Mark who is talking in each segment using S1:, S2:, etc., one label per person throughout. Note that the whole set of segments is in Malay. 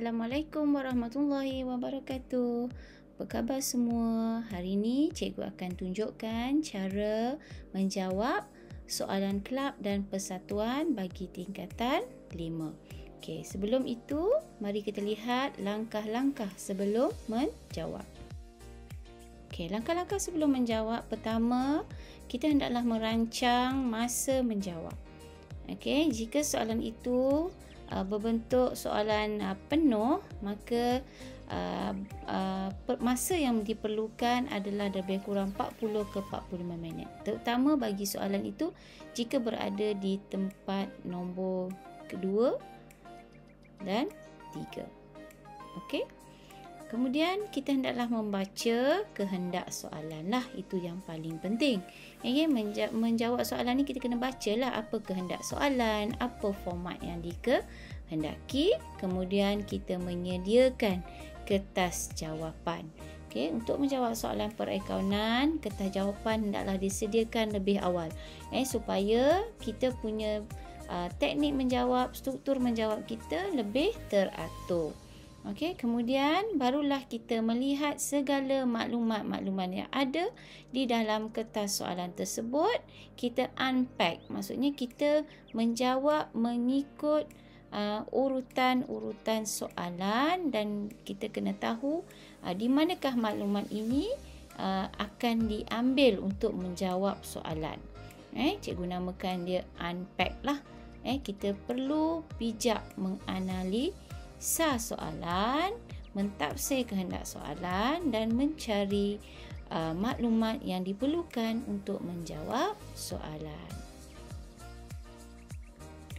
S1: Assalamualaikum warahmatullahi wabarakatuh. Apa khabar semua? Hari ini cikgu akan tunjukkan cara menjawab soalan kelab dan persatuan bagi tingkatan 5. Okey, sebelum itu mari kita lihat langkah-langkah sebelum menjawab. Okey, langkah-langkah sebelum menjawab. Pertama, kita hendaklah merancang masa menjawab. Okey, jika soalan itu berbentuk soalan penuh, maka masa yang diperlukan adalah lebih kurang 40 ke 45 minit. Terutama bagi soalan itu jika berada di tempat nombor kedua dan 3. Okey. Kemudian kita hendaklah membaca kehendak soalan lah, itu yang paling penting. Okay, menjawab soalan ni kita kena bacalah apa kehendak soalan, apa format yang dikehendaki. Kemudian kita menyediakan kertas jawapan. Okay, untuk menjawab soalan perakaunan, kertas jawapan hendaklah disediakan lebih awal. Supaya kita punya teknik menjawab, struktur menjawab kita lebih teratur. Okey, kemudian barulah kita melihat segala maklumat-maklumat yang ada di dalam kertas soalan tersebut. Kita unpack, maksudnya kita menjawab mengikut urutan-urutan soalan, dan kita kena tahu di manakah maklumat ini akan diambil untuk menjawab soalan. Cikgu namakan dia unpack lah. Kita perlu bijak menganalisa soalan, mentafsir kehendak soalan dan mencari maklumat yang diperlukan untuk menjawab soalan.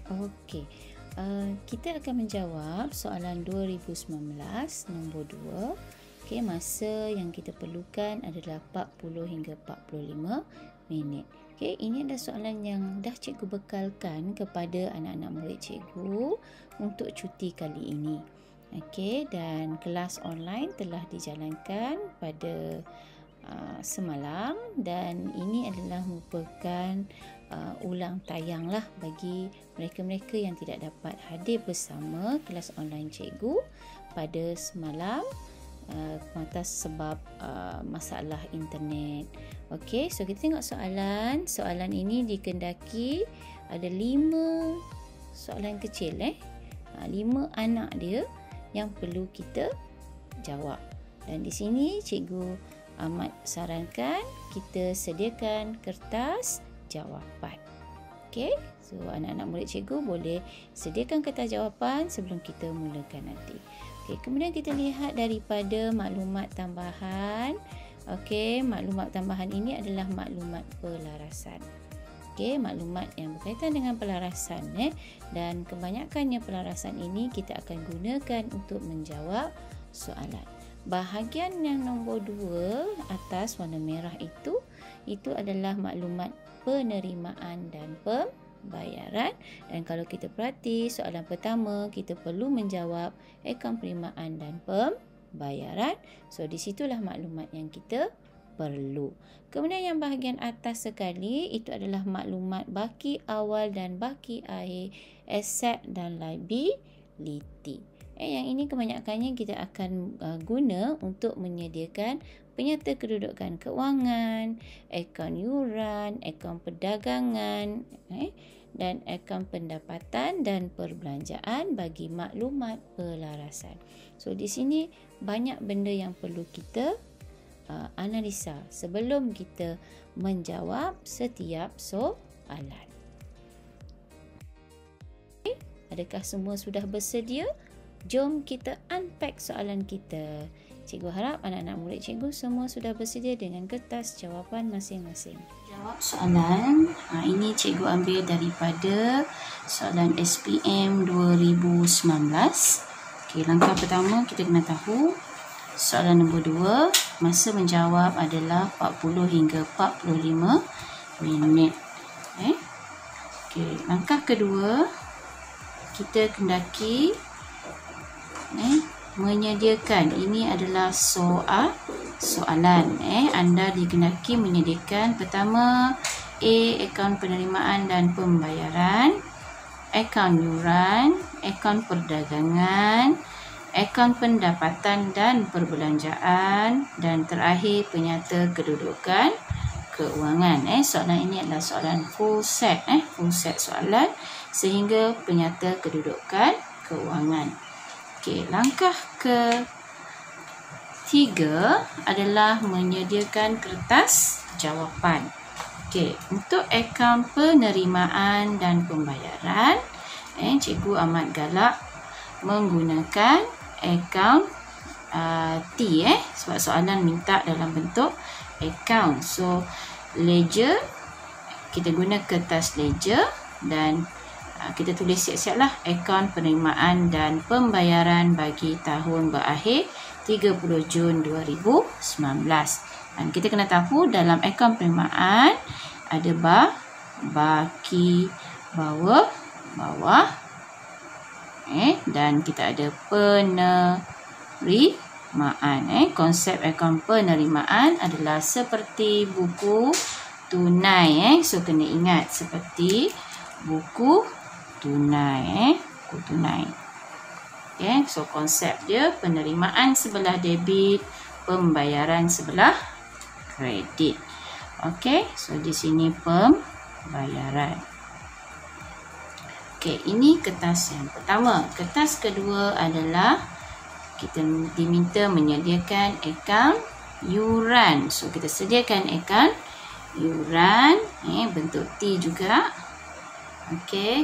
S1: Okey, kita akan menjawab soalan 2019 nombor 2. Okey, masa yang kita perlukan adalah 40 hingga 45 minit. Okey, ini adalah soalan yang dah cikgu bekalkan kepada anak-anak murid cikgu untuk cuti kali ini. Okey, dan kelas online telah dijalankan pada semalam, dan ini adalah merupakan ulang tayang lah bagi mereka-mereka yang tidak dapat hadir bersama kelas online cikgu pada semalam atas sebab masalah internet. Okey, so kita tengok soalan. Soalan ini dikendaki ada 5 soalan kecil 5 anak dia yang perlu kita jawab. Dan di sini cikgu amat sarankan kita sediakan kertas jawapan. Okey, so anak-anak murid cikgu boleh sediakan kertas jawapan sebelum kita mulakan nanti. Okey, kemudian kita lihat daripada maklumat tambahan. Okey, maklumat tambahan ini adalah maklumat pelarasan. Okey, maklumat yang berkaitan dengan pelarasan dan kebanyakannya pelarasan ini kita akan gunakan untuk menjawab soalan. Bahagian yang nombor 2 atas warna merah itu adalah maklumat penerimaan dan pembayaran. Dan kalau kita perhati soalan pertama, kita perlu menjawab akaun penerimaan dan pembayaran. So di situlah maklumat yang kita perlu. Kemudian yang bahagian atas sekali itu adalah maklumat baki awal dan baki akhir, aset dan liability. Yang ini kebanyakannya kita akan guna untuk menyediakan penyata kedudukan kewangan, akaun yuran, akaun perdagangan, dan akaun pendapatan dan perbelanjaan bagi maklumat pelarasan. So di sini banyak benda yang perlu kita analisa sebelum kita menjawab setiap soalan. Adakah semua sudah bersedia? Jom kita unpack soalan kita. Cikgu harap anak-anak murid cikgu semua sudah bersedia dengan kertas jawapan masing-masing. Jawab soalan. Ini cikgu ambil daripada soalan SPM 2019. Okey, langkah pertama kita kena tahu soalan nombor 2, masa menjawab adalah 40 hingga 45 minit. Okey, langkah kedua kita kendaki menyediakan, ini adalah soalan. Anda dikendaki menyediakan pertama akaun penerimaan dan pembayaran, akaun yuran, akaun perdagangan, akaun pendapatan dan perbelanjaan, dan terakhir penyata kedudukan keuangan. Soalan ini adalah soalan full set, full set soalan sehingga penyata kedudukan keuangan. Okey, langkah ketiga adalah menyediakan kertas jawapan. Okey, untuk akaun penerimaan dan pembayaran, cikgu amat galak menggunakan akaun T, sebab soalan minta dalam bentuk akaun. So ledger, kita guna kertas ledger dan kita tulis siap-siap lah akaun penerimaan dan pembayaran bagi tahun berakhir 30 Jun 2019. Dan kita kena tahu dalam akaun penerimaan ada baki, bawah, dan kita ada penerimaan. Konsep akaun penerimaan adalah seperti buku tunai. So kena ingat seperti buku tunai. Buku tunai. So konsep dia penerimaan sebelah debit, pembayaran sebelah kredit. So di sini pembayaran. Ini kertas yang pertama. Kertas kedua adalah kita diminta menyediakan akaun yuran. So kita sediakan akaun yuran, bentuk T juga.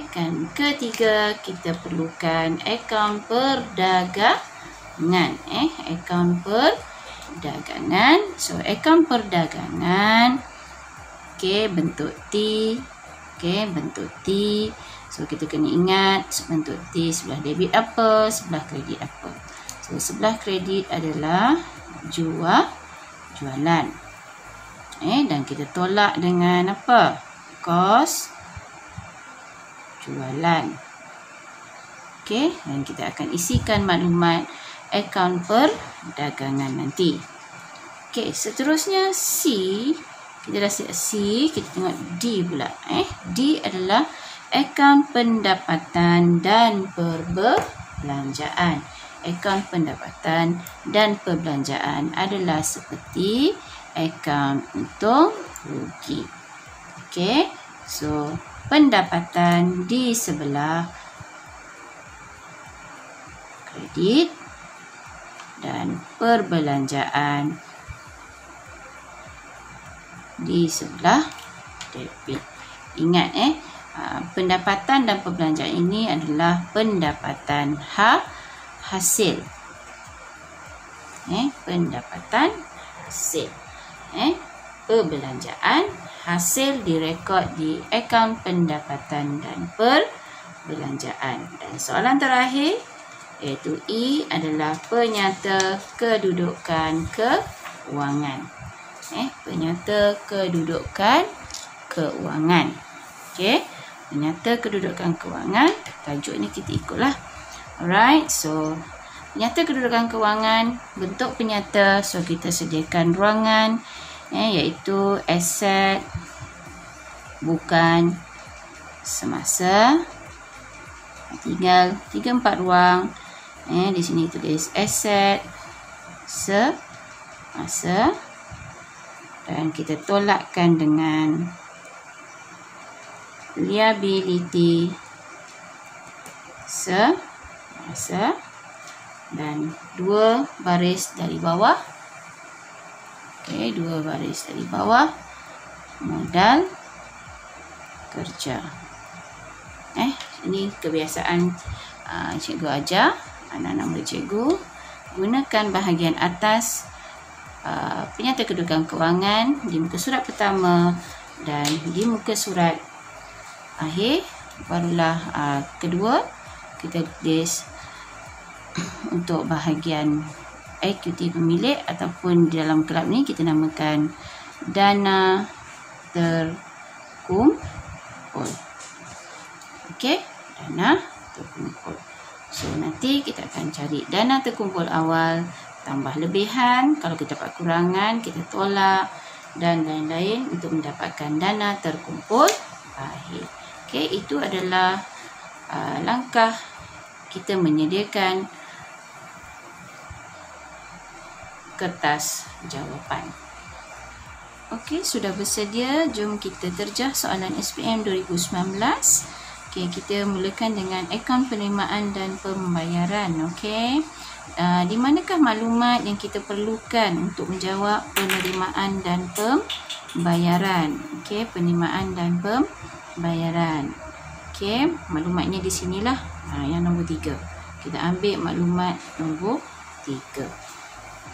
S1: Kan ketiga kita perlukan akaun perdagangan. Akaun perdagangan. So akaun perdagangan, bentuk T. Bentuk T. So kita kena ingat bentuk T sebelah debit apa, sebelah kredit apa. So sebelah kredit adalah jualan. Dan kita tolak dengan apa? Kos jualan. Dan kita akan isikan maklumat akaun perdagangan nanti. Seterusnya C. Kita dah siap C, kita tengok D pula. D adalah akaun pendapatan dan perbelanjaan. Akaun pendapatan dan perbelanjaan adalah seperti akaun untung rugi. So pendapatan di sebelah kredit dan perbelanjaan di sebelah debit. Ingat pendapatan dan perbelanjaan ini adalah pendapatan hasil. Pendapatan hasil. Perbelanjaan hasil direkod di akaun pendapatan dan perbelanjaan. Dan soalan terakhir iaitu E adalah penyata kedudukan keuangan. Penyata kedudukan keuangan. Penyata kedudukan keuangan. Tajuk ni kita ikutlah. Alright, so penyata kedudukan keuangan, bentuk penyata. So kita sediakan ruangan, iaitu aset bukan semasa. Tinggal 3-4 ruang. Di sini tulis aset semasa. Dan kita tolakkan dengan liability semasa. Dan 2 baris dari bawah. 2 baris dari bawah. Modal kerja. Ini kebiasaan cikgu ajar anak-anak murid cikgu. Gunakan bahagian atas penyata kedudukan keuangan di muka surat pertama dan di muka surat akhir. Barulah kedua kita tulis untuk bahagian equity pemilik ataupun di dalam kelab ni kita namakan dana terkumpul. Dana terkumpul. So nanti kita akan cari dana terkumpul awal, tambah lebihan, kalau kita dapat kurangan kita tolak dan lain-lain untuk mendapatkan dana terkumpul akhir. Itu adalah langkah kita menyediakan kertas jawapan. Okey, sudah bersedia. Jom kita terjah soalan SPM 2019. Okey, kita mulakan dengan akaun penerimaan dan pembayaran. Okey. Di manakah maklumat yang kita perlukan untuk menjawab penerimaan dan pembayaran? Okey, penerimaan dan pembayaran. Okey, maklumatnya di sinilah. Yang nombor 3. Kita ambil maklumat nombor 3.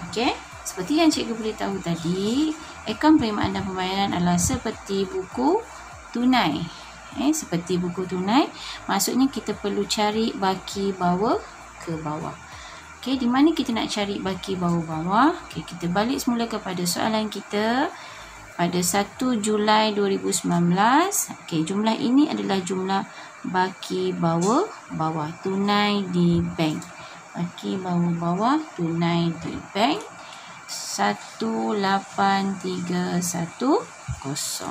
S1: Okey, seperti yang cikgu beritahu tadi, akaun penerimaan dan pembayaran adalah seperti buku tunai. Seperti buku tunai, maksudnya kita perlu cari baki bawah ke bawah. Okey, di mana kita nak cari baki bawah-bawah? Okey, kita balik semula kepada soalan kita pada 1 Julai 2019. Okey, jumlah ini adalah jumlah baki bawah-bawah tunai di bank. Baki bawah-bawah tunai di bank 18310.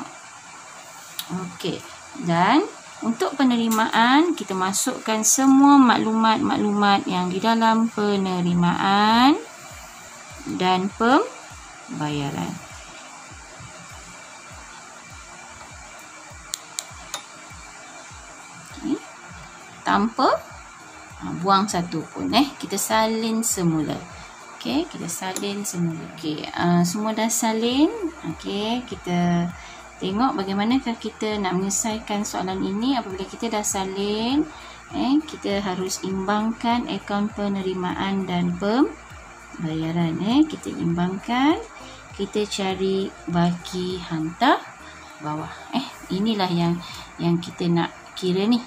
S1: Okey, dan untuk penerimaan kita masukkan semua maklumat-maklumat yang di dalam penerimaan dan pembayaran. Okay. Tanpa buang satu pun. Kita salin semula. Okey, kita salin semula. Okey, semua dah salin. Okey, kita tengok bagaimanakah kita nak menyelesaikan soalan ini. Apabila kita dah salin, kita harus imbangkan akaun penerimaan dan pembayaran. Kita imbangkan. Kita cari baki hantar bawah. Inilah yang kita nak kira ni.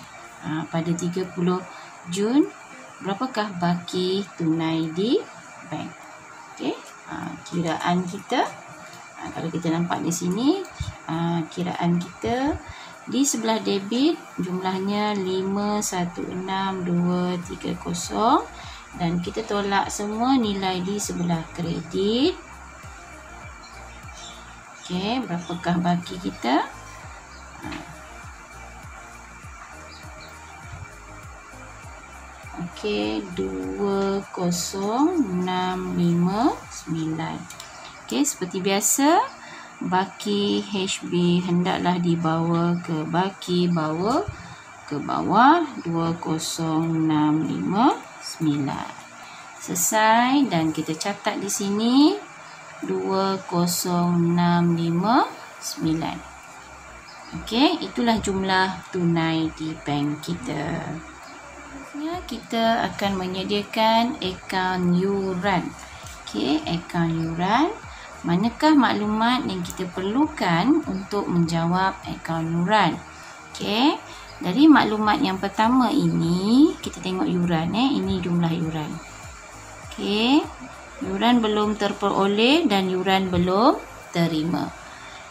S1: Pada 30 Jun, berapakah baki tunai di bank? Okey, kiraan kita, kalau kita nampak di sini, kiraan kita di sebelah debit jumlahnya 516230 dan kita tolak semua nilai di sebelah kredit. Okey, berapakah baki kita? Okey, 20659. Okey, seperti biasa, baki HB hendaklah dibawa ke baki bawah ke bawah 20659. Selesai dan kita catat di sini 20659. Okey, itulah jumlah tunai di bank kita. Kita akan menyediakan akaun yuran. Okey, akaun yuran. Manakah maklumat yang kita perlukan untuk menjawab akaun yuran? Okey, dari maklumat yang pertama ini, kita tengok yuran. Ini jumlah yuran. Okey, yuran belum terperoleh dan yuran belum terima.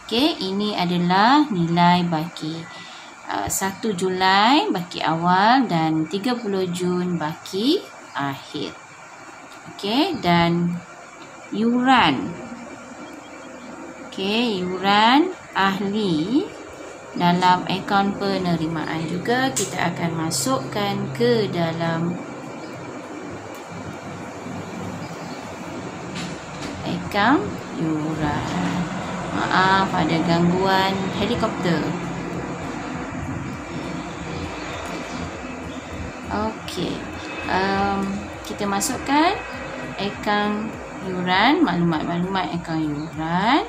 S1: Okey, ini adalah nilai baki. 1 Julai baki awal dan 30 Jun baki akhir. Okey, dan yuran. Okey, yuran ahli dalam akaun penerimaan juga kita akan masukkan ke dalam akaun yuran. Maaf, ada gangguan helikopter. Okey, kita masukkan akaun yuran, maklumat-maklumat akaun yuran.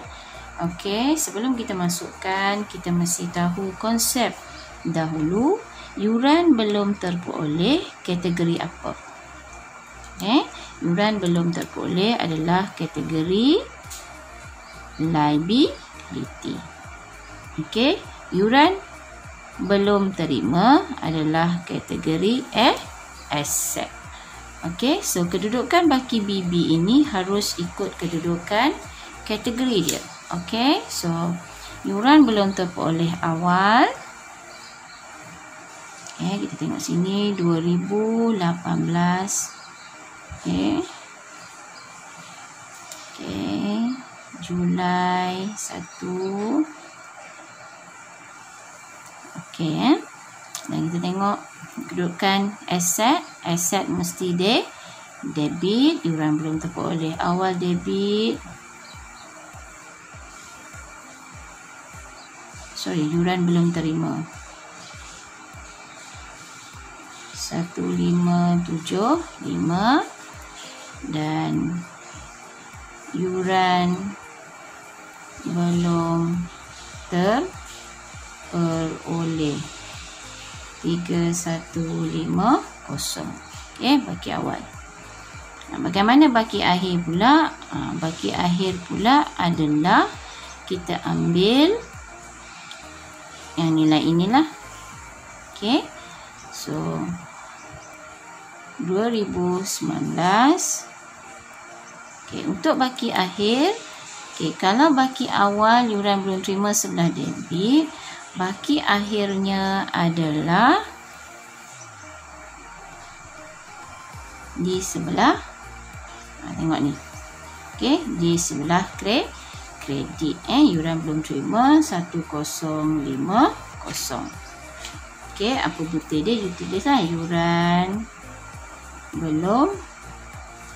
S1: Okey, sebelum kita masukkan, kita mesti tahu konsep dahulu. Yuran belum terperoleh, kategori apa? Yuran belum terperoleh adalah kategori liability. Okey, yuran belum terima adalah kategori asset. Okey, so kedudukan baki BB ini harus ikut kedudukan kategori dia. Okey, so yuran belum terperoleh awal. Okey, kita tengok sini 2018. Okey. Okey, Julai 1. Dan kita tengok kedudukan aset mesti debit, yuran belum terperoleh awal debit. Yuran belum terima. 1575 dan yuran belum terperoleh 3150. Okey, baki awal. Bagaimana baki akhir pula? Baki akhir pula adalah kita ambil yang nilai inilah. Okey. So 2019. Okey, untuk baki akhir, okey, kalau baki awal yuran belum terima sebelah debit, baki akhirnya adalah di sebelah tengok ni. Okey, di sebelah kredit yuran belum terima 1050. Okey, apa bukti dia? You tulislah yuran belum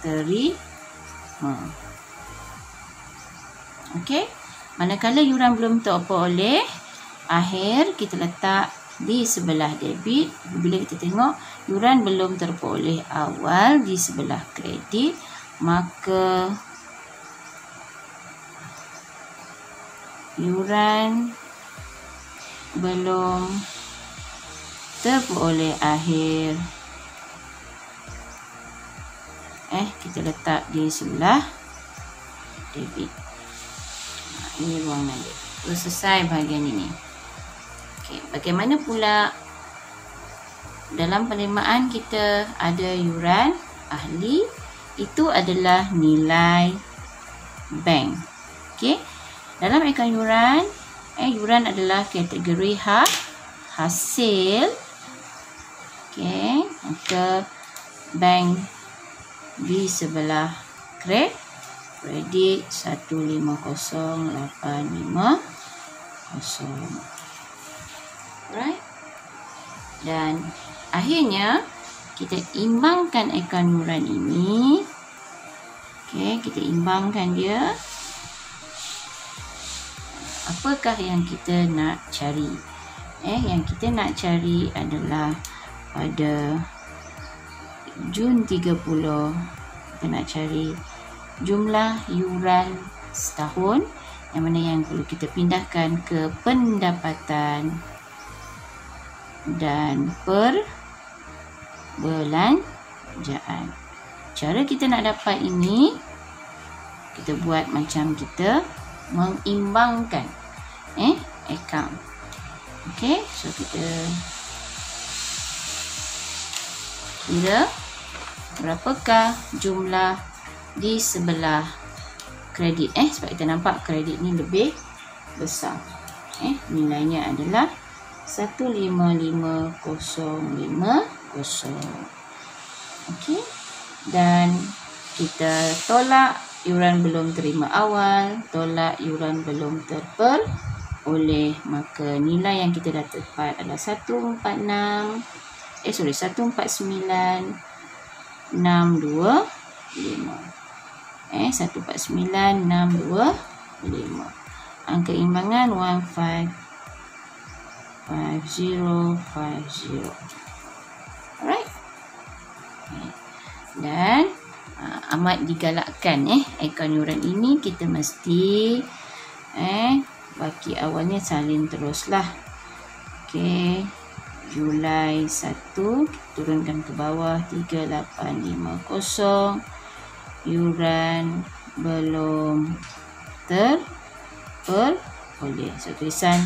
S1: terima. Okey, manakala yuran belum terperoleh akhir, kita letak di sebelah debit. Bila kita tengok yuran belum terperoleh awal di sebelah kredit, maka yuran belum terperoleh akhir kita letak di sebelah debit. Ini ruang nalik. Selesai bahagian ini. Okey, bagaimana pula dalam penerimaan kita ada yuran ahli, itu adalah nilai bank. Okey, dalam akaun yuran, yuran adalah kategori hasil. Okey, maka bank di sebelah kredit 150850. Right? Dan akhirnya kita imbangkan akaun yuran ini. Okey, kita imbangkan dia. Apakah yang kita nak cari? Yang kita nak cari adalah pada Jun 30, kita nak cari jumlah yuran setahun, yang mana yang perlu kita pindahkan ke pendapatan dan perbelanjaan. Cara kita nak dapat ini, kita buat macam kita mengimbangkan akaun. Okey, so kita kira berapakah jumlah di sebelah kredit. Sebab kita nampak kredit ni lebih besar. Nilainya adalah 155,050. Okey, dan kita tolak yuran belum terima awal, tolak yuran belum terperoleh, maka nilai yang kita dah dapat adalah 149,625. 149,625. Angka imbangan 155050. Alright. Dan amat digalakkan akaun yuran ini kita mesti baki awalnya salin teruslah. Okey, Julai 1 turunkan ke bawah 3850. Yuran belum terperoleh. So tulisan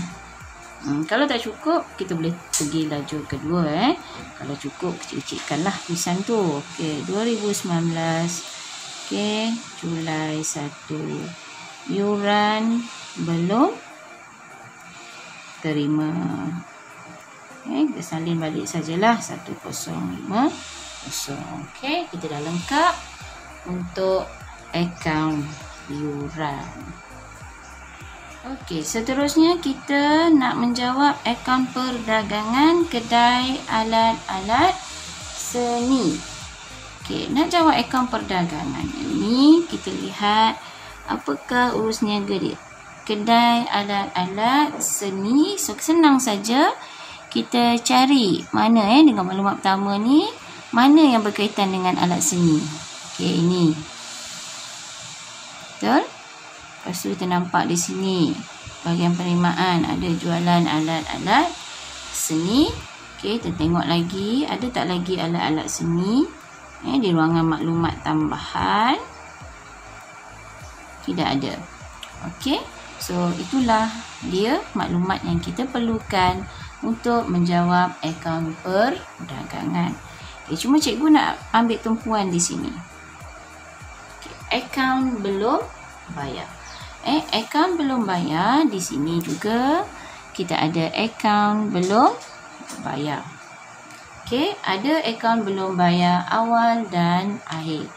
S1: kalau tak cukup kita boleh pergi lajur kedua. Kalau cukup kecil-kecilkanlah tulisan tu. Okey, 2019. Okey, Julai 1 yuran belum terima. Kita salin balik sajalah 1050. Okey, kita dah lengkap untuk akaun yuran. Okey, seterusnya kita nak menjawab akaun perdagangan kedai alat-alat seni. Okey, nak jawab akaun perdagangan ini, kita lihat apakah urus niaga dia. Kedai alat-alat seni. So, senang saja kita cari mana dengan maklumat pertama ni, mana yang berkaitan dengan alat seni. Okey, ini. Betul? Lepas tu kita nampak di sini bahagian penerimaan ada jualan alat-alat seni. Okey, kita tengok lagi ada tak lagi alat-alat seni di ruangan maklumat tambahan. Tidak ada. Okey, so itulah dia maklumat yang kita perlukan untuk menjawab akaun perdagangan. Okay, cuma cikgu nak ambil tumpuan di sini. Okay, akaun belum bayar. Akaun belum bayar di sini juga kita ada akaun belum bayar. Okey, ada akaun belum bayar awal dan akhir.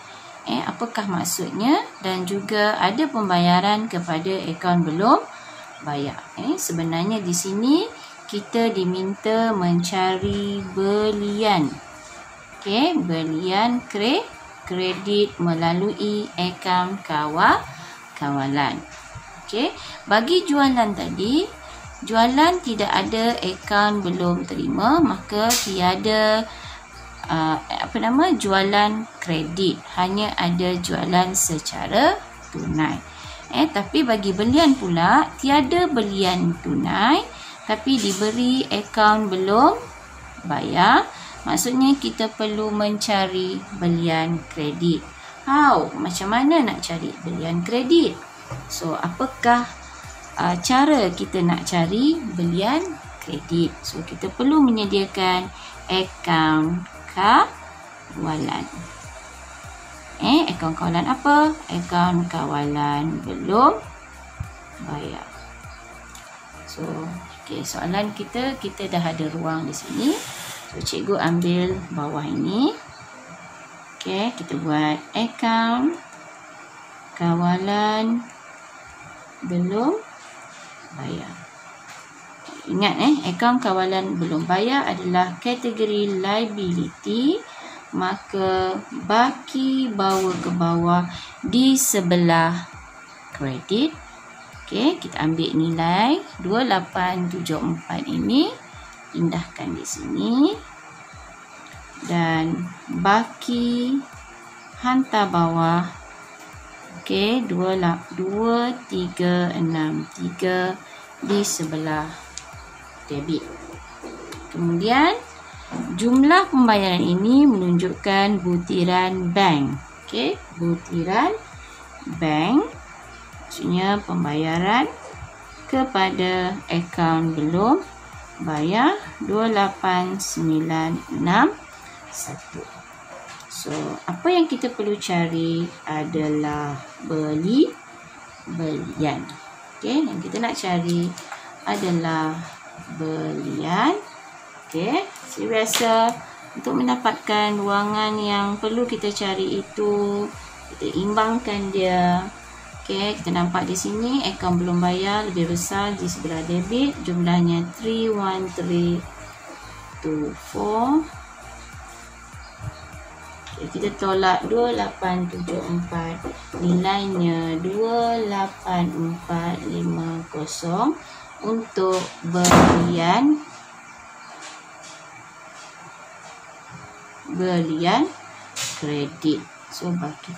S1: Apakah maksudnya? Dan juga ada pembayaran kepada akaun belum bayar. Sebenarnya di sini kita diminta mencari belian. Okey, belian kredit melalui akaun kawalan. Okey, bagi jualan tadi, jualan tidak ada akaun belum terima, maka tiada jualan kredit, hanya ada jualan secara tunai. Tapi bagi belian pula tiada belian tunai tapi diberi akaun belum bayar. Maksudnya kita perlu mencari belian kredit. Macam mana nak cari belian kredit? So, apakah cara kita nak cari belian kredit? So, kita perlu menyediakan akaun kawalan. Akaun kawalan apa? Akaun kawalan belum bayar. So, okey, soalan kita dah ada ruang di sini. So, cikgu ambil bawah ini. Okey, kita buat akaun kawalan belum bayar. Ingat akaun kawalan belum bayar adalah kategori liability, maka baki bawa ke bawah di sebelah kredit. Okey, kita ambil nilai 2874 ini, pindahkan di sini dan baki hantar bawah. Okey, 2363 di sebelah debit. Kemudian jumlah pembayaran ini menunjukkan butiran bank. Okey, butiran bank maksudnya pembayaran kepada akaun belum bayar 28961. So, apa yang kita perlu cari adalah belian. Okey, yang kita nak cari adalah belian. Okey, seperti biasa untuk mendapatkan ruangan yang perlu kita cari itu, kita imbangkan dia. Okey, kita nampak di sini akaun belum bayar lebih besar di sebelah debit, jumlahnya 31324. Okey, kita tolak 2874, nilainya 28450 untuk belian kredit. So, bagi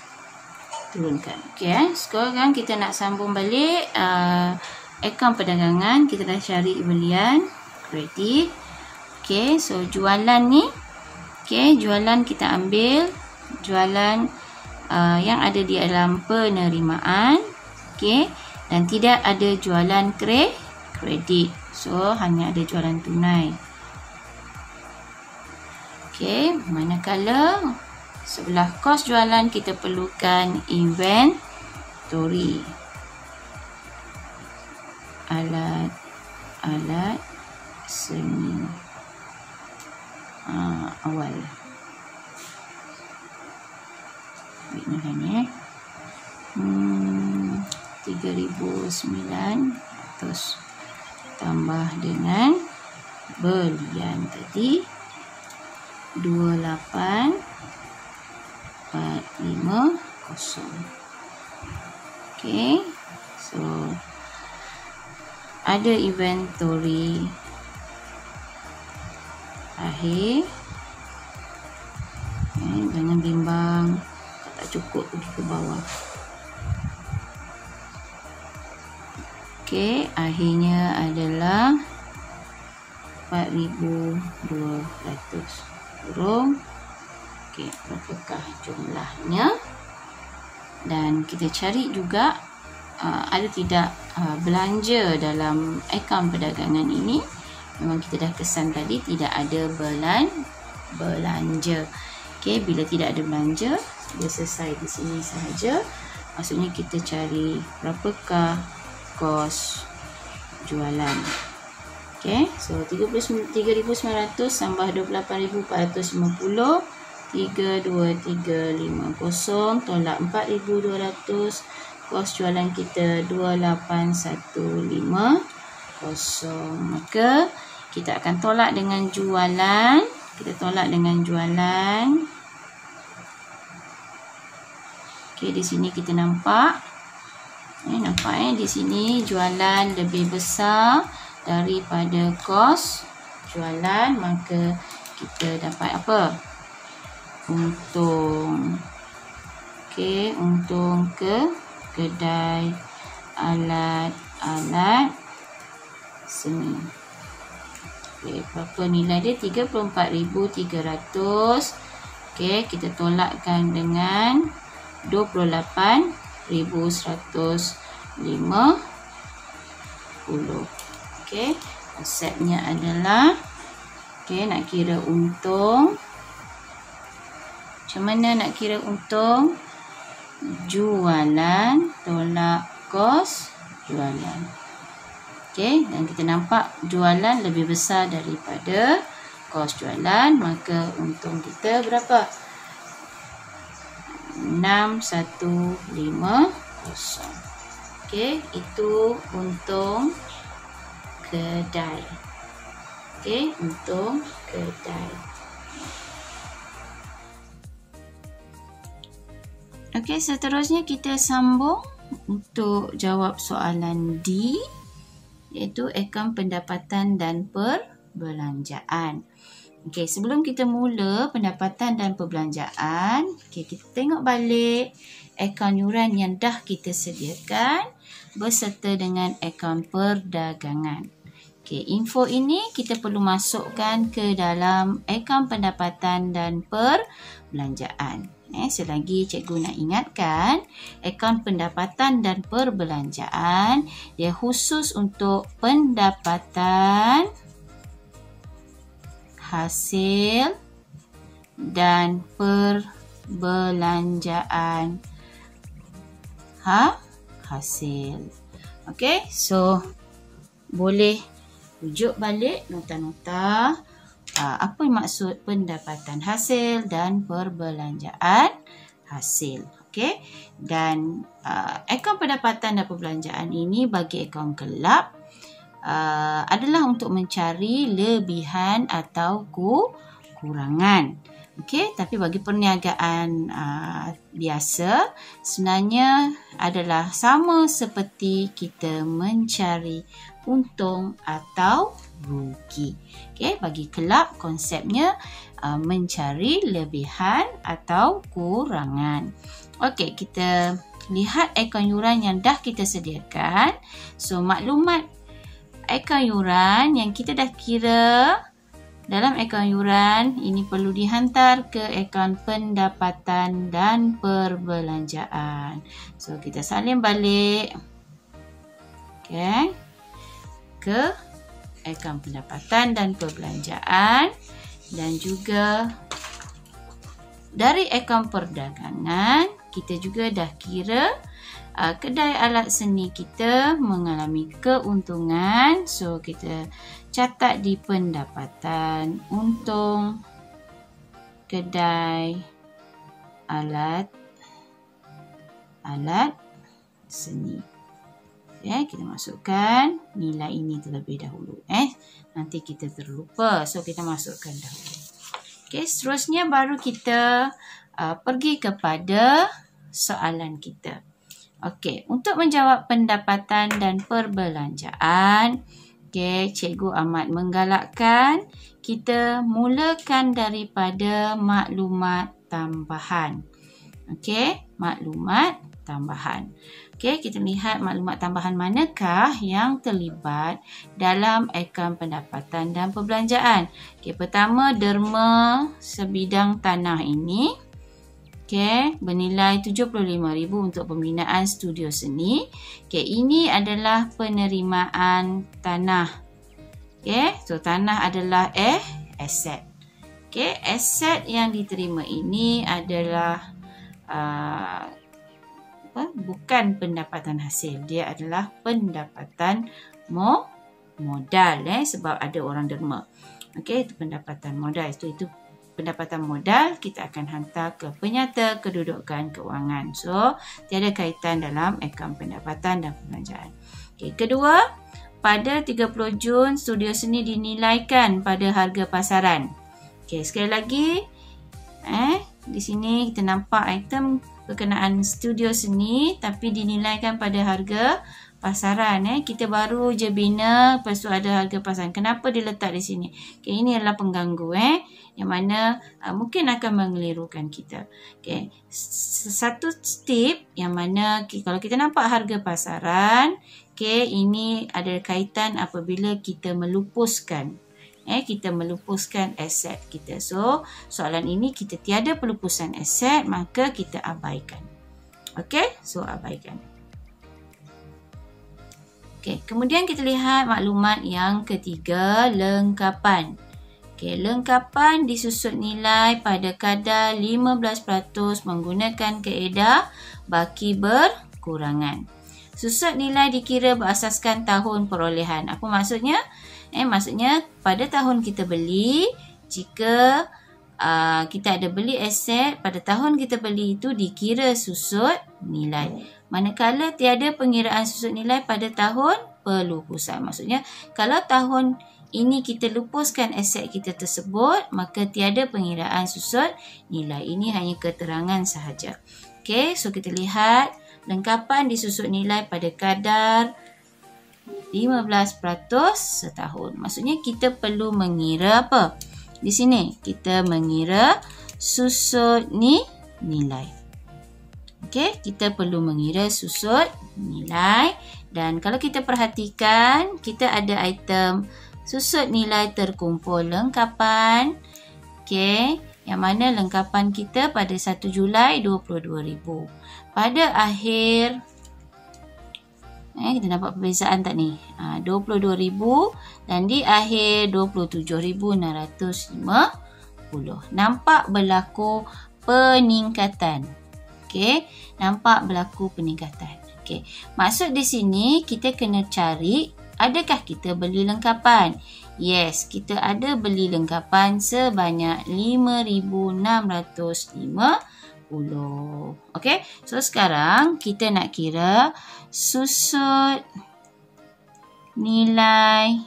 S1: turunkan. Okey, sekarang kita nak sambung balik akaun perdagangan. Kita dah cari belian kredit. Okey, so jualan ni. Okey, jualan kita ambil jualan yang ada di dalam penerimaan. Okey, dan tidak ada jualan kredit. So, hanya ada jualan tunai. Okey, manakala sebelah kos jualan kita perlukan inventory. Alat seni awal. Ini kan 3,900 tambah dengan belian tadi 2874. 450. Okay, so ada inventory akhir. Jangan bimbang, tak cukup pergi ke bawah. Okay, akhirnya adalah 4,200 kurung. Okay, berapakah jumlahnya? Dan kita cari juga ada tidak belanja dalam akaun perdagangan ini. Memang kita dah kesan tadi tidak ada belanja. Okay, bila tidak ada belanja, dia selesai di sini sahaja. Maksudnya kita cari berapakah kos jualan. Okay, so 3,900 tambah 28,450, 3,2350 tolak 4,200. Kos jualan kita 2,8150. Maka kita akan tolak dengan jualan. Kita tolak dengan jualan. Okay, di sini kita nampak. Nampak di sini jualan lebih besar daripada kos jualan, maka kita dapat apa? Untung. Okey, untung ke kedai alat-alat seni. Okey, berapa nilai dia? 34,300. Okey, kita tolakkan dengan 28,150. Okey, konsepnya adalah nak kira untung. Macam mana nak kira untung? Jualan tolak kos jualan. Okey, dan kita nampak jualan lebih besar daripada kos jualan, maka untung kita berapa? 6,150. Okey, itu untung kedai. Okey, untung kedai. Okey, seterusnya kita sambung untuk jawab soalan D, iaitu akaun pendapatan dan perbelanjaan. Okey, sebelum kita mula pendapatan dan perbelanjaan, kita tengok balik akaun yuran yang dah kita sediakan berserta dengan akaun perdagangan. Okey, info ini kita perlu masukkan ke dalam akaun pendapatan dan perbelanjaan. Selagi cikgu nak ingatkan, akaun pendapatan dan perbelanjaan dia khusus untuk pendapatan, hasil dan perbelanjaan hasil. Okey, so boleh rujuk balik nota-nota apa maksud pendapatan hasil dan perbelanjaan hasil. Okey, dan akaun pendapatan dan perbelanjaan ini bagi akaun kelab adalah untuk mencari lebihan atau kurangan. Okey, tapi bagi perniagaan biasa sebenarnya adalah sama seperti kita mencari untung atau rugi. Okey, bagi kelab konsepnya mencari lebihan atau kurangan. Okey, kita lihat akaun yuran yang dah kita sediakan. So, maklumat akaun yuran yang kita dah kira dalam akaun yuran ini perlu dihantar ke akaun pendapatan dan perbelanjaan. So, kita salin balik. Okey, ke akaun pendapatan dan perbelanjaan, dan juga dari akaun perdagangan kita juga dah kira kedai alat seni kita mengalami keuntungan. So kita catat di pendapatan untung kedai alat seni. Kita masukkan nilai ini terlebih dahulu. Nanti kita terlupa. So, kita masukkan dahulu. Okey, seterusnya baru kita pergi kepada soalan kita. Okey, untuk menjawab pendapatan dan perbelanjaan, okey, Cikgu amat menggalakkan kita mulakan daripada maklumat tambahan. Okey, maklumat tambahan. Okey, kita lihat maklumat tambahan manakah yang terlibat dalam akaun pendapatan dan perbelanjaan. Okey, pertama derma sebidang tanah ini. Okey, bernilai RM75,000 untuk pembinaan studio seni. Okey, ini adalah penerimaan tanah. Okey, so tanah adalah aset. Okey, aset yang diterima ini adalah bukan pendapatan hasil. Dia adalah pendapatan modal sebab ada orang derma. Okey, itu pendapatan modal. Itu pendapatan modal kita akan hantar ke penyata kedudukan kewangan. So, tiada kaitan dalam akaun pendapatan dan perbelanjaan. Okey, kedua, pada 30 Jun studio seni dinilaikan pada harga pasaran. Okey, sekali lagi di sini kita nampak item berkenaan studio seni tapi dinilaikan pada harga pasaran. Kita baru je bina, lepas tu ada harga pasaran. Kenapa dia letak di sini? Okay, ini adalah pengganggu yang mana mungkin akan mengelirukan kita. Okay. Satu tip yang mana kalau kita nampak harga pasaran, okay, ini ada kaitan apabila kita melupuskan. Kita melupuskan aset kita. So, soalan ini kita tiada pelupusan aset, maka kita abaikan. Okey, so abaikan. Okey, kemudian kita lihat maklumat yang ketiga, lengkapan. Okey, lengkapan disusut nilai pada kadar 15% menggunakan kaedah baki berkurangan. Susut nilai dikira berasaskan tahun perolehan. Apa maksudnya? Maksudnya pada tahun kita beli, jika kita ada beli aset, pada tahun kita beli itu dikira susut nilai. Manakala tiada pengiraan susut nilai pada tahun pelupusan. Maksudnya kalau tahun ini kita lupuskan aset kita tersebut, maka tiada pengiraan susut nilai. Ini hanya keterangan sahaja. Okey, so kita lihat lengkapan disusut nilai pada kadar 15% setahun. Maksudnya kita perlu mengira apa? Di sini kita mengira susut nilai. Okey, kita perlu mengira susut nilai dan kalau kita perhatikan, kita ada item susut nilai terkumpul lengkapan. Okey, yang mana lengkapan kita pada 1 Julai 22,000. Pada akhir kita nampak perbezaan tak ni? 22,000 dan di akhir 27,650. Nampak berlaku peningkatan. Okey, nampak berlaku peningkatan. Okey, maksud di sini kita kena cari adakah kita beli lengkapan? Yes, kita ada beli lengkapan sebanyak 5,650. Okey, so sekarang kita nak kira susut nilai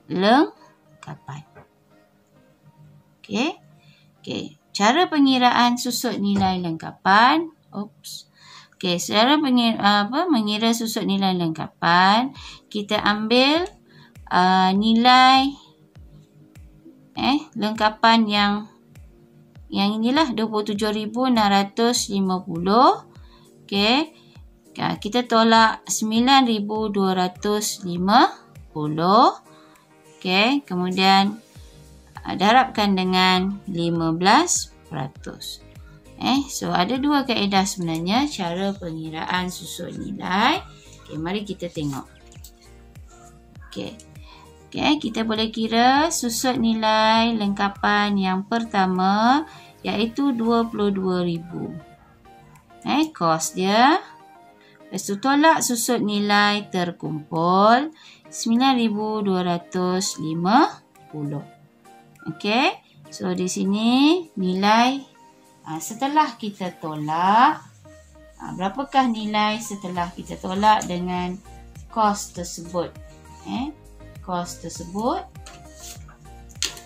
S1: lengkapan. Okey. Okey, cara pengiraan susut nilai lengkapan. Okey, cara mengira susut nilai lengkapan, kita ambil nilai lengkapan yang inilah 27,650. Okey. Kita tolak 9,250. Okey, kemudian darabkan dengan 15%. So ada dua kaedah sebenarnya cara pengiraan susut nilai. Okey, mari kita tengok. Okey. Okey, kita boleh kira susut nilai lengkapan yang pertama iaitu 22,000. Kos dia. Lepas tu tolak susut nilai terkumpul 9,250. Okey. So di sini nilai setelah kita tolak, berapakah nilai setelah kita tolak dengan kos tersebut? Kos tersebut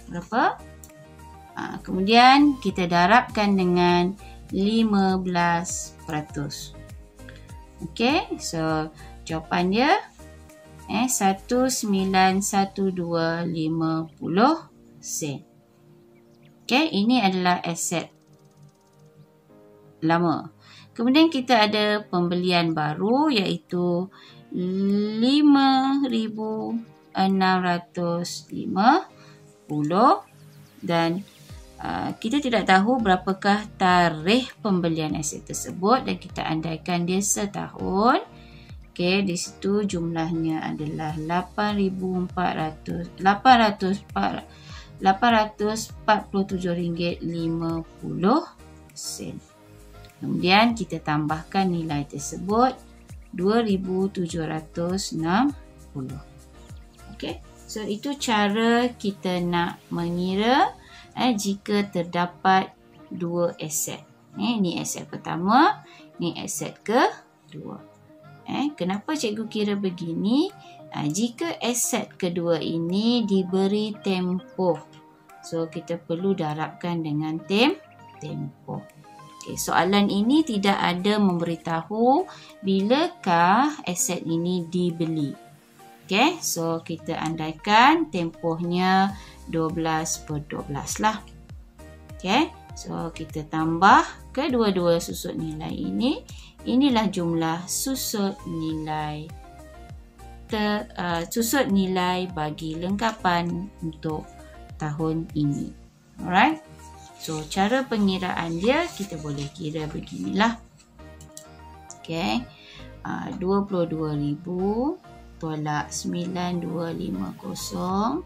S1: berapa? Kemudian kita darabkan dengan 15%. Okey, so jawapan dia 191250 sen. Okey, ini adalah aset lama. Kemudian kita ada pembelian baru iaitu 5,650 dan kita tidak tahu berapakah tarikh pembelian aset tersebut dan kita andaikan dia setahun. Okey, di situ jumlahnya adalah 847 ringgit 50 sen. Kemudian kita tambahkan nilai tersebut 2,760. Okey, so itu cara kita nak mengira jika terdapat dua aset. Ini aset pertama, ini aset kedua. Kenapa cikgu kira begini? Jika aset kedua ini diberi tempoh, so kita perlu darabkan dengan tempoh. Okay, soalan ini tidak ada memberitahu bilakah aset ini dibeli. Okay, so kita andaikan tempohnya 12/12 lah. Okay, so kita tambah kedua-dua susut nilai ini. Inilah jumlah susut nilai bagi lengkapan untuk tahun ini. Alright. So cara pengiraan dia kita boleh kira beginilah. Okay. 22,000 tolak 9,250.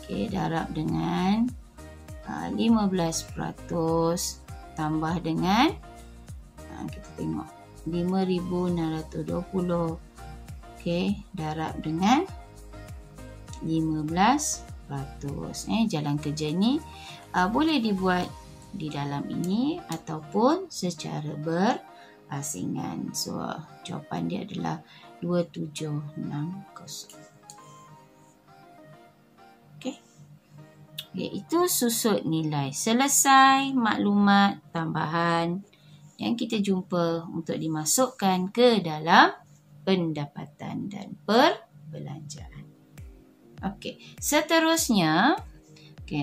S1: Okay, darab dengan 15% tambah dengan kita tengok 5,620. Okay, darab dengan 15%. Jalan kerja ni boleh dibuat di dalam ini ataupun secara berasingan. So jawapan dia adalah 2760. Okey. Iaitu susut nilai. Selesai maklumat tambahan yang kita jumpa untuk dimasukkan ke dalam pendapatan dan perbelanjaan. Okey, seterusnya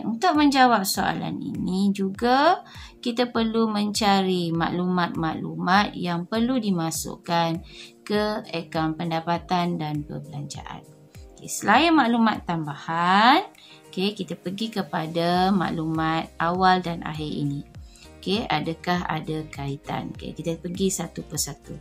S1: untuk menjawab soalan ini juga kita perlu mencari maklumat-maklumat yang perlu dimasukkan ke akaun pendapatan dan perbelanjaan. Selain maklumat tambahan, kita pergi kepada maklumat awal dan akhir ini. Adakah ada kaitan? Kita pergi satu persatu.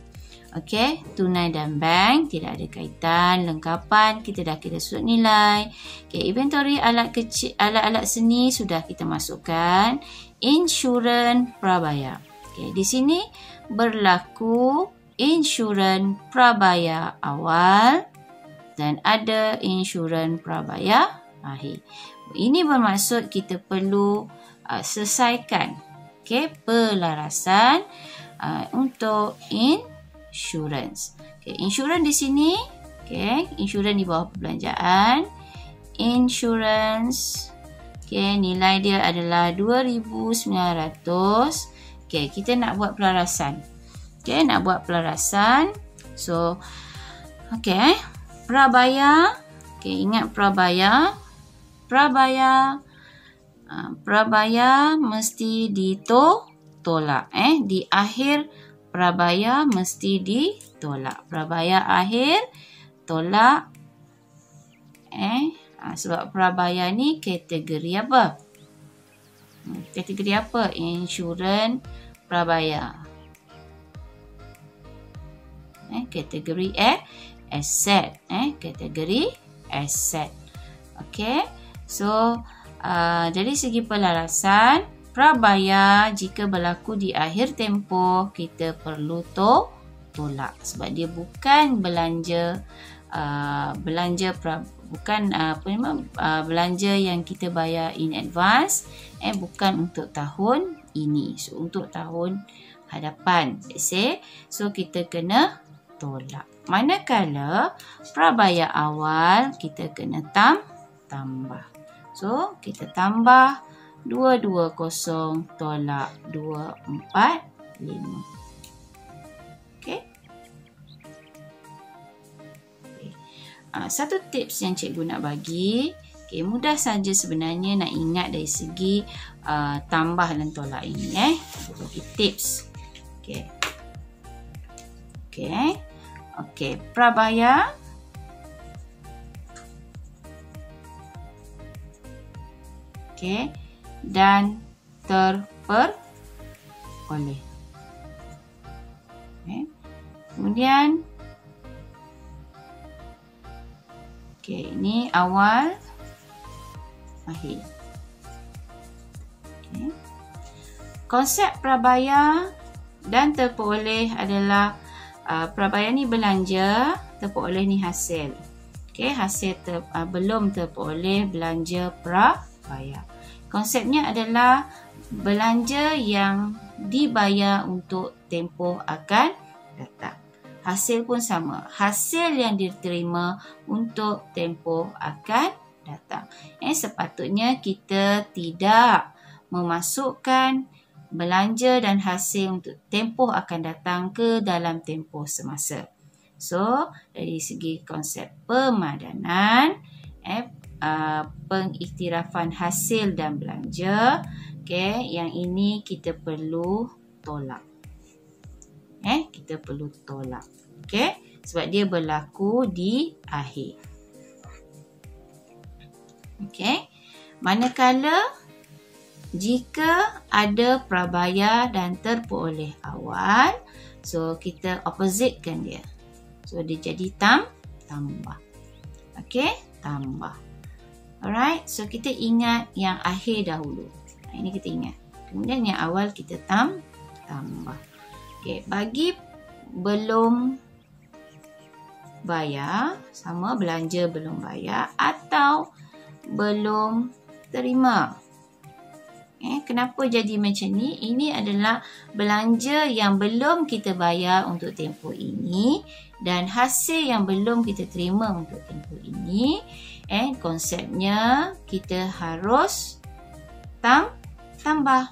S1: Tunai dan bank tidak ada kaitan. Lengkapan kita dah kira susut nilai. Inventory alat-alat seni sudah kita masukkan. Insurans prabayar. Di sini berlaku insurans prabayar awal dan ada insurans prabayar akhir. Ini bermaksud kita perlu selesaikan pelarasan untuk insurans. Insurans di sini, insurans di bawah perbelanjaan. Insurans, nilai dia adalah 2,900. Kita nak buat pelarasan. Nak buat pelarasan. So, prabayar. Ingat prabayar. Prabayar mesti ditolak. Di akhir prabayar mesti ditolak. Prabayar akhir tolak. Sebab prabayar ni kategori apa? Kategori apa? Insurans prabayar. Kategori aset. Kategori aset. So dari segi pelarasan, prabayar jika berlaku di akhir tempoh kita perlu tolak sebab dia bukan belanja belanja yang kita bayar in advance, bukan untuk tahun ini. So untuk tahun hadapan, let's say, so kita kena tolak. Manakala prabayar awal kita kena tambah. So kita tambah 220 tolak 245. Okey. Satu tips yang cikgu nak bagi, mudah saja sebenarnya nak ingat dari segi tambah dan tolak ini. Bagi tips. Okey, prabaya. Dan terperoleh. Kemudian ini awal, akhir. Konsep prabaya dan terperoleh adalah prabaya ni belanja, terperoleh ni hasil. Hasil belum terperoleh, belanja prabaya. Konsepnya adalah belanja yang dibayar untuk tempoh akan datang. Hasil pun sama. Hasil yang diterima untuk tempoh akan datang. Sepatutnya kita tidak memasukkan belanja dan hasil untuk tempoh akan datang ke dalam tempoh semasa. So, dari segi konsep pemadanan, pengiktirafan hasil dan belanja, yang ini kita perlu tolak. Kita perlu tolak. Sebab dia berlaku di akhir. Manakala jika ada prabaya dan terperoleh awal, so kita oppositekan dia. So dia jadi tambah. Tambah. Alright, so kita ingat yang akhir dahulu. Ini kita ingat. Kemudian yang awal kita tambah. Bagi belum bayar, sama belanja belum bayar atau belum terima. Kenapa jadi macam ni? Ini adalah belanja yang belum kita bayar untuk tempoh ini dan hasil yang belum kita terima untuk tempoh ini. Konsepnya kita harus tambah.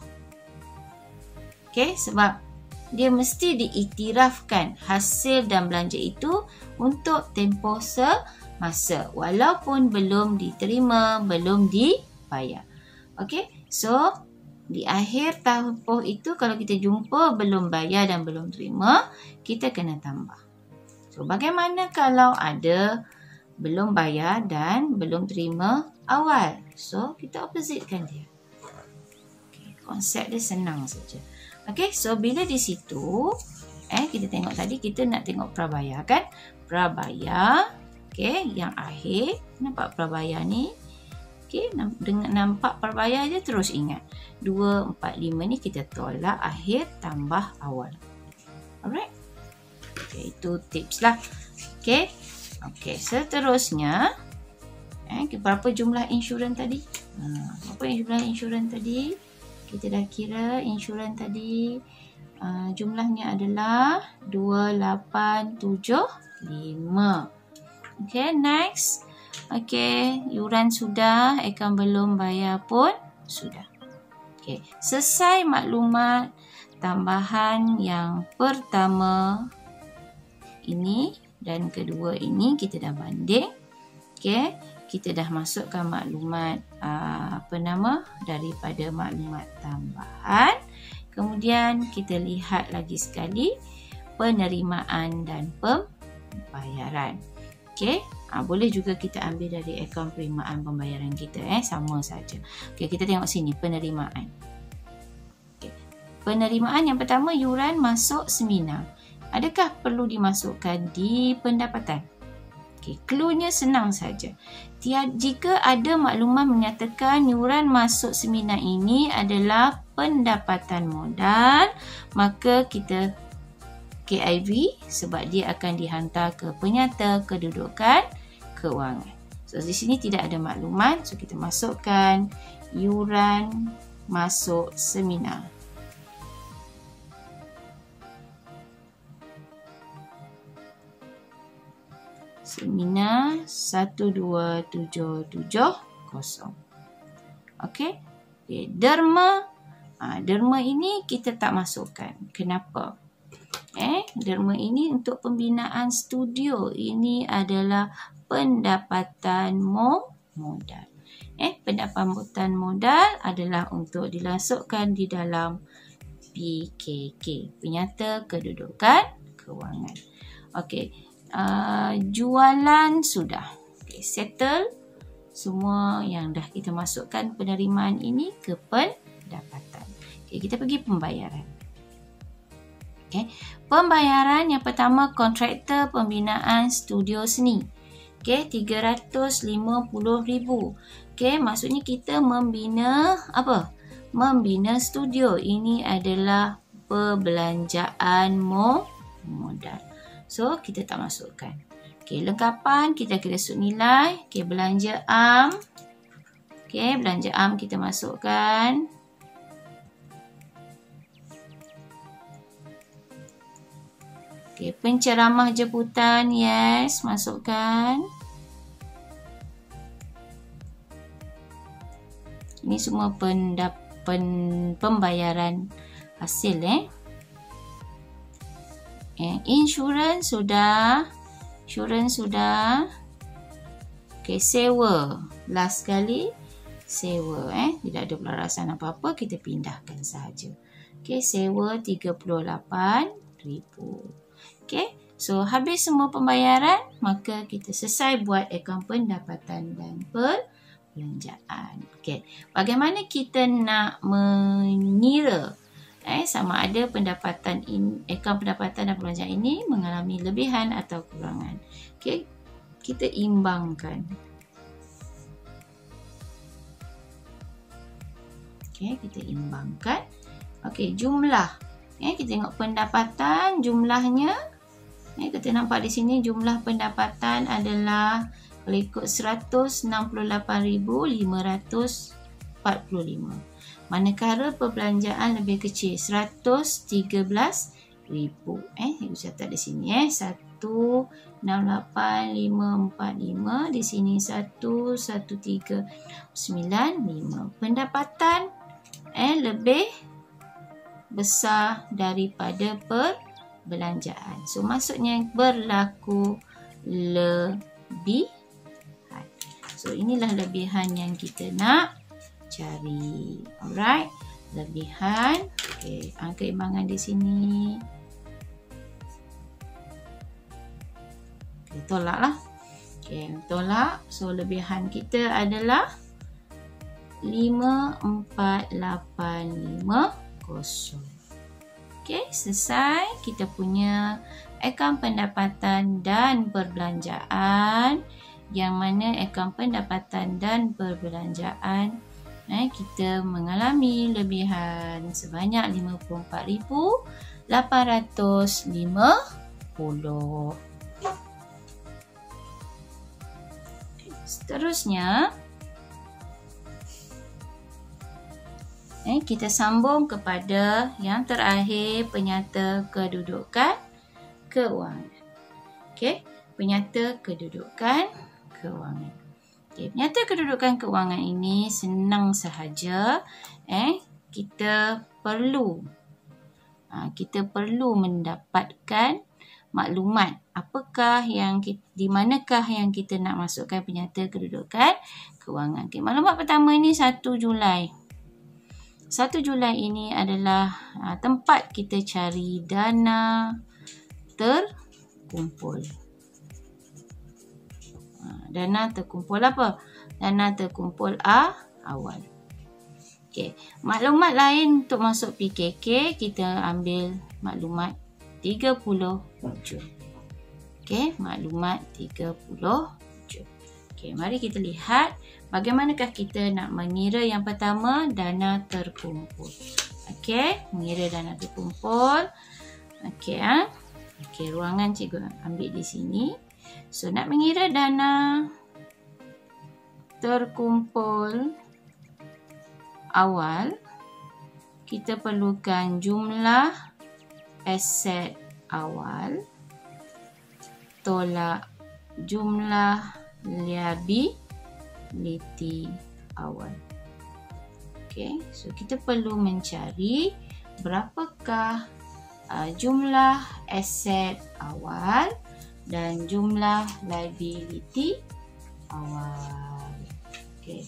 S1: Sebab dia mesti diiktirafkan hasil dan belanja itu untuk tempoh semasa walaupun belum diterima, belum dibayar. So di akhir tempoh itu kalau kita jumpa belum bayar dan belum terima, kita kena tambah. So bagaimana kalau ada belum bayar dan belum terima awal? So kita oppositekan dia. Konsep dia senang saja. So bila di situ kita tengok tadi, kita nak tengok prabaya kan? Prabaya, yang akhir. Nampak prabaya ni? Dengan nampak prabaya je terus ingat. 2, 4, 5 ni kita tolak akhir tambah awal. Alright? Itu tips lah. Seterusnya, berapa jumlah insurans tadi? Berapa jumlah insurans tadi? Kita dah kira insurans tadi jumlahnya adalah 2875. Next. Yuran sudah, akaun belum bayar pun sudah. Selesai maklumat tambahan yang pertama ini dan kedua ini kita dah banding. Kita dah masukkan maklumat daripada maklumat tambahan. Kemudian kita lihat lagi sekali penerimaan dan pembayaran. Boleh juga kita ambil dari akaun penerimaan pembayaran kita. Sama saja. Kita tengok sini penerimaan. Penerimaan yang pertama, yuran masuk seminar. Adakah perlu dimasukkan di pendapatan? Cluenya senang saja. Jika ada maklumat menyatakan yuran masuk seminar ini adalah pendapatan modal, maka kita KIV sebab dia akan dihantar ke penyata kedudukan kewangan. So di sini tidak ada maklumat, so kita masukkan yuran masuk seminar. Seminar 12770. Okay, derma. Derma ini kita tak masukkan. Kenapa? Derma ini untuk pembinaan studio. Ini adalah pendapatan modal. Pendapatan modal adalah untuk dimasukkan di dalam PKK, Penyata Kedudukan Kewangan. Okey, jualan sudah. Okey, settle semua yang dah kita masukkan penerimaan ini ke pendapatan. Okey, kita pergi pembayaran. Okey, pembayaran yang pertama kontraktor pembinaan studio seni. Okey, 350,000. Okey, maksudnya kita membina apa? Membina studio. Ini adalah perbelanjaan modal. So, kita tak masukkan. Okey, lengkapan kita kena sut nilai. Okey, belanja am. Okey, belanja am kita masukkan. Okey, penceramah jemputan, yes, masukkan. Ini semua pembayaran hasil. Insurans sudah. Okey, sewa. Last kali sewa. Tidak ada pelarasan apa-apa, kita pindahkan sahaja. Okey, sewa 38,000. Okey, so habis semua pembayaran, maka kita selesai buat akaun pendapatan dan perbelanjaan. Okey, bagaimana kita nak mengira sama ada pendapatan akaun pendapatan dan perbelanjaan ini mengalami lebihan atau kekurangan. Okey, kita imbangkan. Okey, kita imbangkan. Okey, jumlah. Kita tengok pendapatan, jumlahnya. Kita nampak di sini jumlah pendapatan adalah kalau ikut 168,545. Manakala perbelanjaan lebih kecil 113,000. Ibu catat di sini 168,545, di sini 11395. Pendapatan lebih besar daripada perbelanjaan. So maksudnya berlaku lebihan. So inilah lebihan yang kita nak cari. Alright, lebihan. Okey, angka imbangan di sini. Okey, tolaklah. Okey, tolak. So lebihan kita adalah 54,850. Okey, selesai kita punya akaun pendapatan dan perbelanjaan, yang mana akaun pendapatan dan perbelanjaan kita mengalami lebihan sebanyak 54,850. Seterusnya kita sambung kepada yang terakhir, penyata kedudukan kewangan. Okey, penyata kedudukan kewangan. Okey, penyata kedudukan kewangan ini senang sahaja. Kita perlu mendapatkan maklumat apakah di manakah yang kita nak masukkan penyata kedudukan kewangan. Okey, maklumat pertama ini 1 Julai. 1 Julai ini adalah tempat kita cari dana terkumpul. Dana terkumpul apa? Dana terkumpul awal. Okey, maklumat lain untuk masuk PKK, kita ambil maklumat 37. Okey, maklumat 37. Okey, mari kita lihat bagaimanakah kita nak mengira yang pertama, dana terkumpul. Okey, mengira dana terkumpul. Okey, okey, ruangan cikgu ambil di sini. So, nak mengira dana terkumpul awal, kita perlukan jumlah aset awal tolak jumlah liability awal. Okey, so kita perlu mencari berapakah jumlah aset awal dan jumlah liability awal. Okey.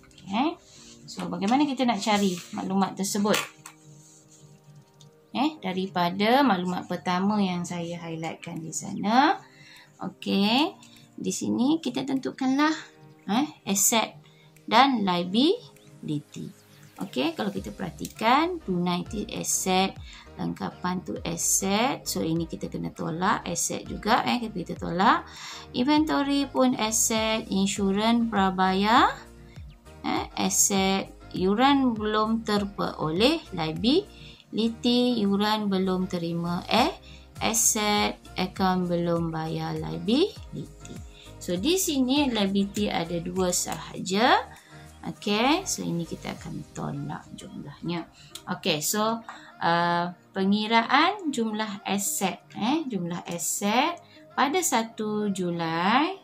S1: Okey. So bagaimana kita nak cari maklumat tersebut? Daripada maklumat pertama yang saya highlightkan di sana. Okey. Di sini kita tentukanlah aset dan liability. Okey, kalau kita perhatikan tunai tu aset, lengkapan tu aset. So ini kita kena tolak aset juga kita tolak. Inventory pun aset, insurans prabayar aset, yuran belum terperoleh liability, yuran belum terima aset, akaun belum bayar liability. So di sini liability ada 2 sahaja. Okey, so ini kita akan tolak jumlahnya. Okey, so pengiraan jumlah aset jumlah aset pada 1 Julai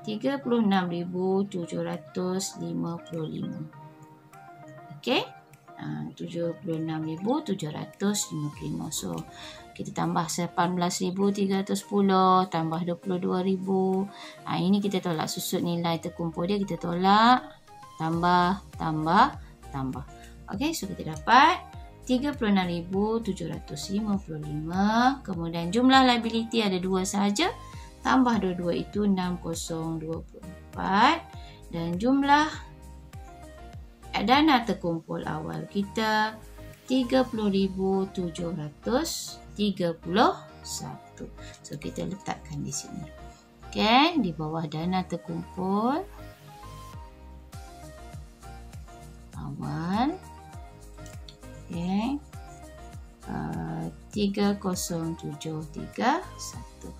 S1: 36,755. Okey, 76,755. So kita tambah 18,310 tambah 22,000. Ini kita tolak susut nilai terkumpul dia, kita tolak, tambah. Okey, so kita dapat 36,755. Kemudian jumlah liability ada 2 sahaja. Tambah 22 itu 6024. Dan jumlah dana terkumpul awal kita 30,731. So kita letakkan di sini. Okey, di bawah dana terkumpul awal. Okey. 30,731.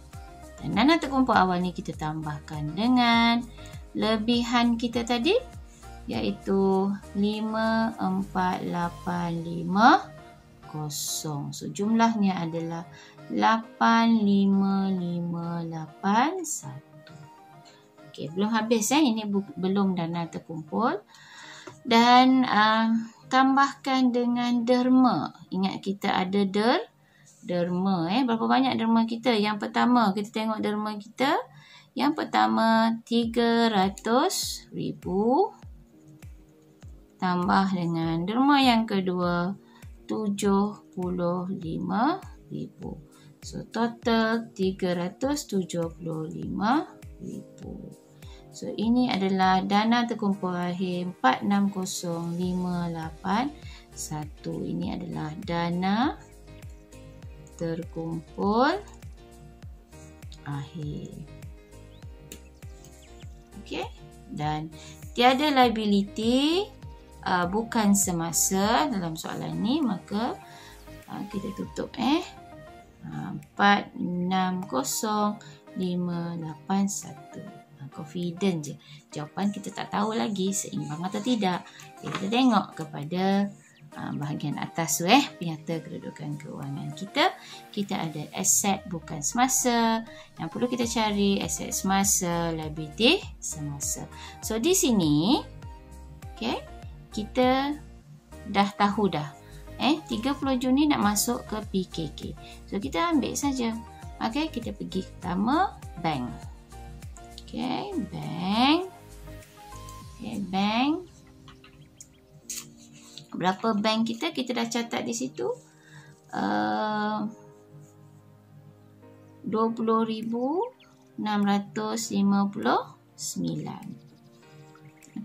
S1: Dan dana terkumpul awal ni kita tambahkan dengan lebihan kita tadi, iaitu 54,850. So jumlahnya adalah 85,581. Okey, belum habis ini belum dana terkumpul. Dan tambahkan dengan derma. Ingat kita ada derma. Berapa banyak derma kita? Yang pertama, kita tengok derma kita. Yang pertama 300,000 tambah dengan derma yang kedua 75,000. So total 375,000. So ini adalah dana terkumpul akhir 460581. Ini adalah dana terkumpul akhir. Okey, dan tiada liability bukan semasa dalam soalan ni, maka kita tutup 460581. Confident je. Jawapan kita tak tahu lagi seimbang atau tidak. Kita tengok kepada bahagian atas tu penyata kedudukan keuangan kita. Kita ada aset bukan semasa. Yang perlu kita cari aset semasa, liability semasa. So di sini kita dah tahu dah 30 Juni nak masuk ke PKK. So kita ambil saja. Kita pergi pertama bank. Bank. Bank. Berapa bank kita? Kita dah catat di situ. 20,659.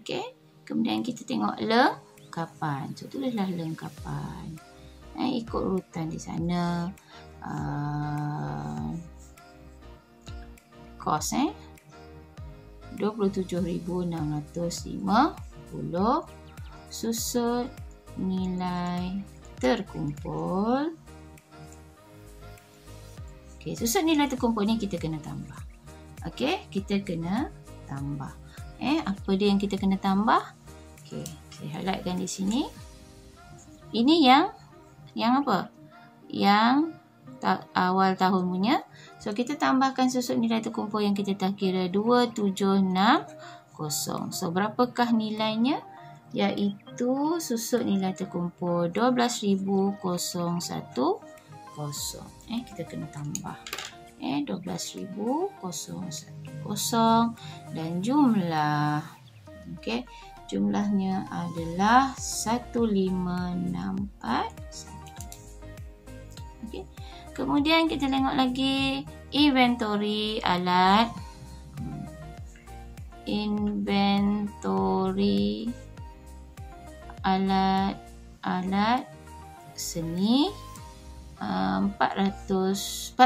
S1: Kemudian kita tengok lengkapan. So tulislah lengkapan. Ikut urutan di sana. Kos 27,650. Susut nilai terkumpul. Susut nilai terkumpul ni kita kena tambah. Kita kena tambah. Apa dia yang kita kena tambah? Saya highlightkan di sini. Ini yang apa? Yang awal tahun punya. So kita tambahkan susut nilai terkumpul yang kita dah kira 276 kosong. So, berapakah nilainya? Iaitu susut nilai terkumpul 12,010. Kita kena tambah. 12,010 dan jumlah. Jumlahnya adalah 1561. Kemudian kita tengok lagi inventory alat. Alat seni 4,200.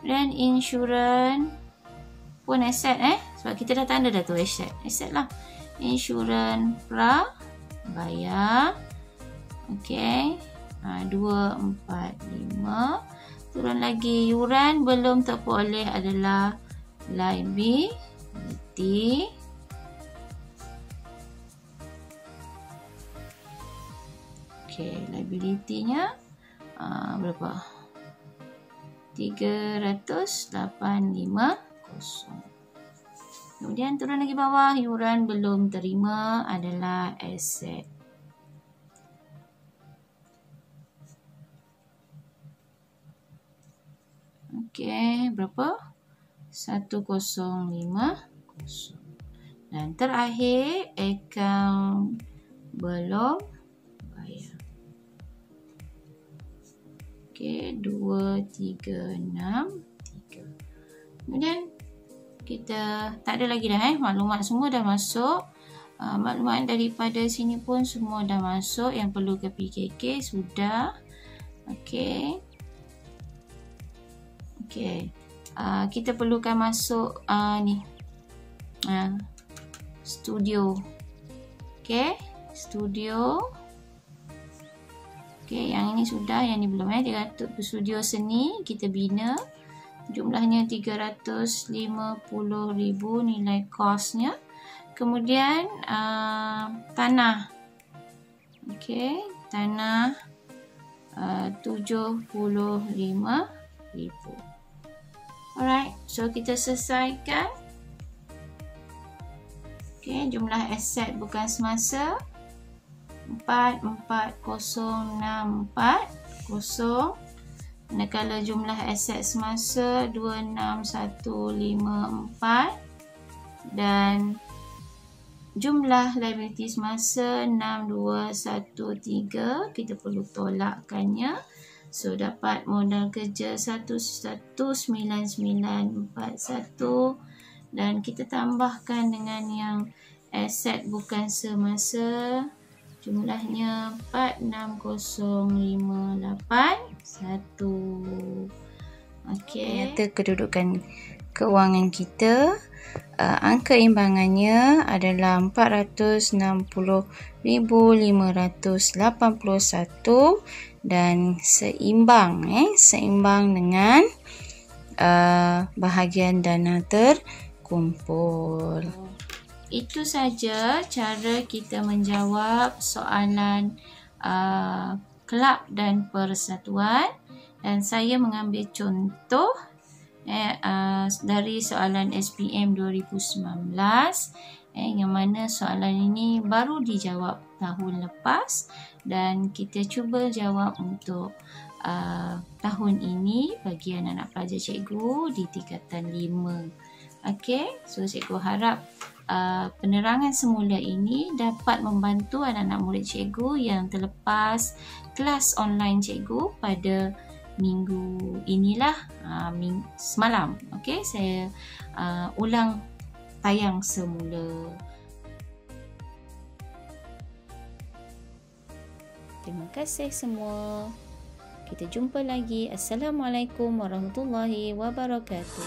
S1: Dan insurans pun aset sebab kita dah tanda dah tu aset lah. Insurans bayar 245. Turun lagi yuran belum terperoleh adalah liability. Liability-nya berapa? 3,850. Kemudian turun lagi bawah, yuran belum terima adalah aset. Berapa? 1,050. Dan terakhir, akaun belum bayar. 2,363. Kemudian kita tak ada lagi dah maklumat semua dah masuk. Maklumat daripada sini pun semua dah masuk. Yang perlu ke PKK sudah. Kita perlukan masuk studio. Studio. Yang ini sudah, yang ini belum. Studio seni kita bina. Jumlahnya 350,000 nilai kosnya. Kemudian tanah. Tanah 75,000. Alright, so kita selesaikan. Jumlah aset bukan semasa 44064. Manakala jumlah aset semasa 26154 dan jumlah liability semasa 6213. Kita perlu tolakkannya. So, dapat modal kerja 19941 dan kita tambahkan dengan yang aset bukan semasa. Jumlahnya 460,581. Nyata kedudukan kewangan kita. Angka imbangannya adalah 460,581 dan seimbang dengan bahagian dana terkumpul. Itu saja cara kita menjawab soalan kelab dan persatuan, dan saya mengambil contoh dari soalan SPM 2019 yang mana soalan ini baru dijawab tahun lepas dan kita cuba jawab untuk tahun ini bagi anak-anak pelajar cikgu di tingkatan 5. So cikgu harap penerangan semula ini dapat membantu anak-anak murid cikgu yang terlepas kelas online cikgu pada minggu inilah, semalam. Saya ulang tayang semula. Terima kasih semua. Kita jumpa lagi. Assalamualaikum warahmatullahi wabarakatuh.